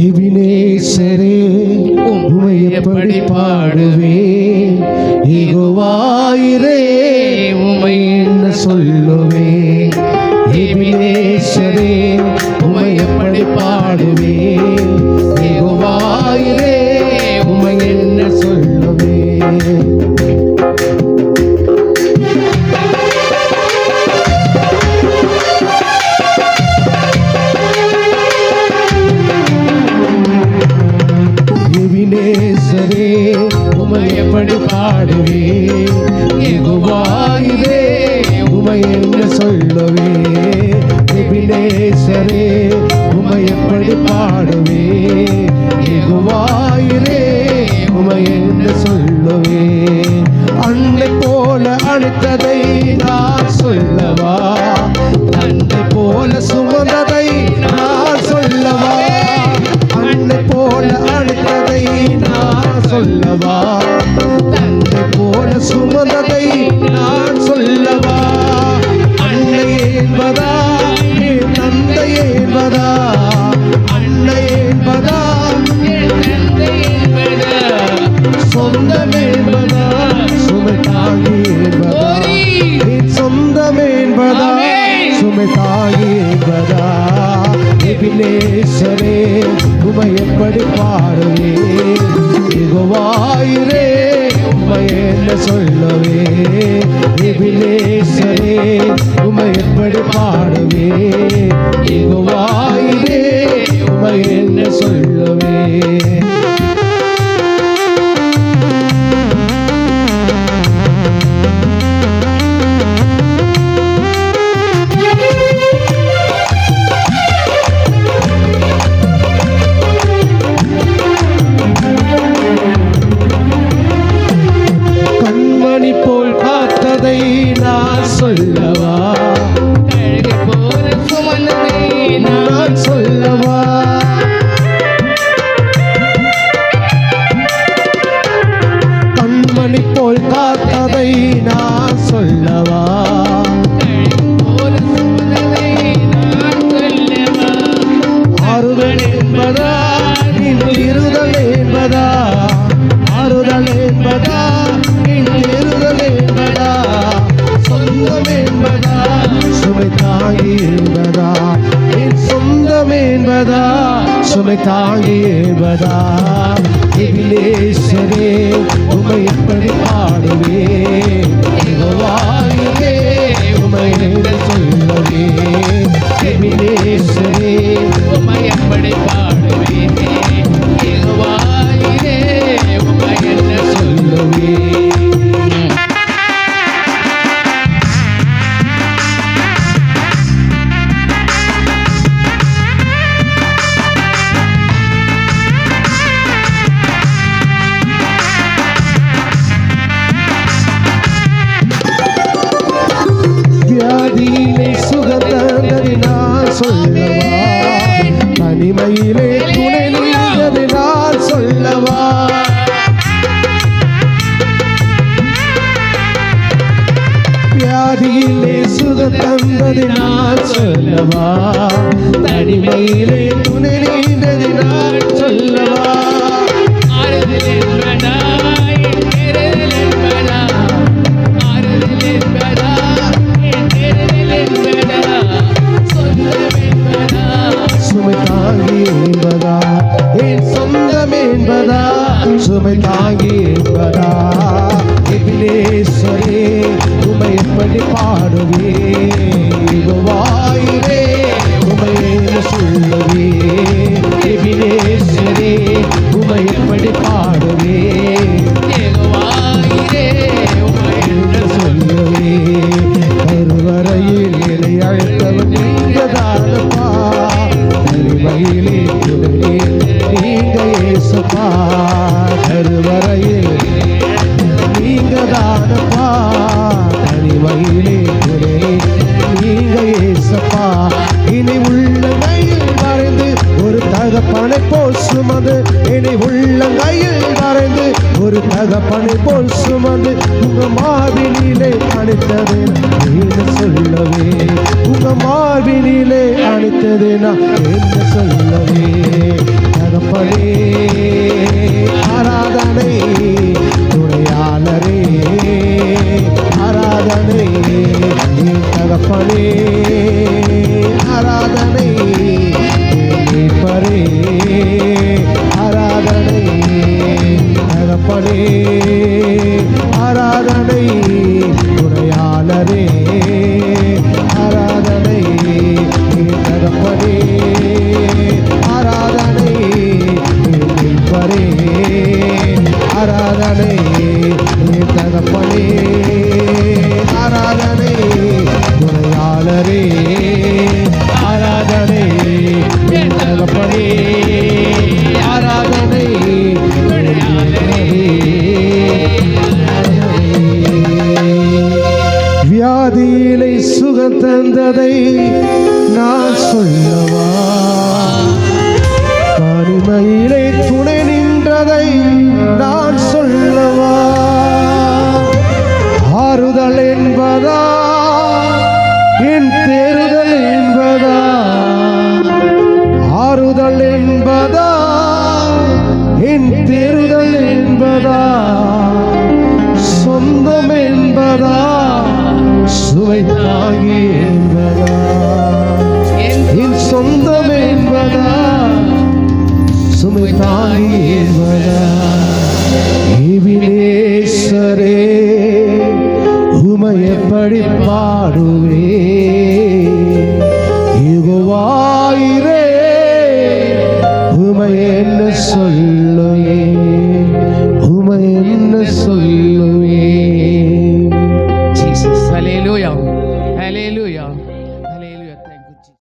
எபினேசரே உம்மை எப்படி பாடுவேன், யெகோவாயிரே உம்மை என்ன சொல்லுவேன். எபினேசரே உம்மை எப்படி பாடுவேன், யெகோவாயிரே உம்மை என்ன சொல்லுவேன். எபினேசரே உம்மை எப்படி பாடுவேன், யெகோவாயிரே உம்மை என்ன சொல்லுவேன். எபினேசரே உம்மை எப்படி பாடுவேன், யெகோவாயிரே உம்மை என்ன சொல்லுவேன். அன்னை போல அழைத்ததை நான் சொல்லவா, தந்தை போல சுமந்ததை நான் சொல்லவா. அன்னை போல அழைத்ததை நான் சொல்லவா, தந்தை போல சுமந்ததை நான் சொல்லவா. அன்னை என்பதா என் தந்தை என்பதா, அன்னை என்பதா என் தந்தை என்பதா, சொந்தம் என்பதா சுமை தாங்கி என்பதா, என் சொந்தம் என்பதா சுமை தாங்கி என்பதா. எபினேசரே உம்மை எப்படி பாடுவேன், யெகோவாயிரே உம்மை என்ன சொல்லுவேன். எபினேசரே உம்மை எப்படி பாடுவேன், யெகோவாயிரே உம்மை என்ன சொல்லுவேன். கண்மணி போல் காத்ததை நான் சொல்லவா, கழுகை போல சுமந்ததை நான் சொல்லவா. கண்மணி போல் காத்ததை நான் சொல்லவா, ஆறுதல் என்பதா இருதல் என்பதா, ஆறுதல் என்பதா இருதல் என்பதா, சொந்தம் என்பதா சுமை தாங்கி என்பதா, என் சொந்தம் என்பதா சுமை தாங்கி என்பதா. எபினேசரே உம்மை எப்படி பாடுவேன், யெகோவாயிரே உம்மை என்ன சொல்லுவேன். எபினேசரே உம்மை எப்படி பாடுவேன், யெகோவாயிரே உம்மை என்ன சொல்லுவேன். வியாதியிலே சுகந்ததை நான் சொல்லவா, தனிமையிலே துணை நின்றதை நான் சொல்லவா. வியாதியிலே சுகந்ததை நான் சொல்லவா, தனிமையிலே துணை நின்றதை நான் சொல்லவா. ஆறுதல் என்பதா என் என்பதா, ஆறுதல் என்பதா சுமை தாங்கி என்பதா, என் சொந்தம் என்பதா சுமை தாங்கி என்பதா. எபினேசரே உம்மை எப்படி பாடுவேன், யெகோவாயிரே உம்மை என்ன சொல்லுவேன். எபினேசரே உம்மை எப்படி பாடுவேன், யெகோவாயிரே உம்மை என்ன சொல்லுவேன். கருவறையில் என்னை அழைத்தவன் நீங்கதானப்பா, கருவறையிலே நீங்க ஏசப்பா. கருவறையில் நீங்கதானப்பா, தனிமையிலே நீங்க ஏசப்பா. இனி உள்ளங்கையில் வரைந்து ஒரு தகப்பனை போல் சுமந்து, இனி உள்ளங்கையில் வரைந்து ஒரு தகப்பனை போல் சுமந்து, உங்க மார்பினிலே அணைத்தது என்ன சொல்லவே, உங்க மார்பினிலே அணைத்தது நான் என்ன சொல்லவே. தகப்பனே ஆராதனை, துணையாளரே ஆராதனை, என் தகப்பனே ஆராதனை, மீட்பரே ஆராதனை, தகப்பனே ஆராதனை, துணையாளரே ஆராதனை, என் தகப்பனே ஆராதனை, மீட்பரே ஆராதனை, என் தகப்பனே ஆராதனை, துணையாளரே ஆராதனை, என் தகப்பனே ஆராதனை, வியாதியிலே சுகம் தந்ததை நான் சொல்லவா, தனிமையிலே துணை நின்றதை நான் சொல்லவா, ஆறுதல் என்பதா என் தேறுதல் என்பதா, ஆறுதல் என்பதா என் தேறுதல் என்பதா, சொந்தம் என்பதா சுவை தாங்கி என்பதா, என் சொந்தம் என்பதா சுமை தாங்கி என்பதா, எபினேசரே உமை எப்படி பாடுவே, யெகோவாயிரே உமை என்ன சொல்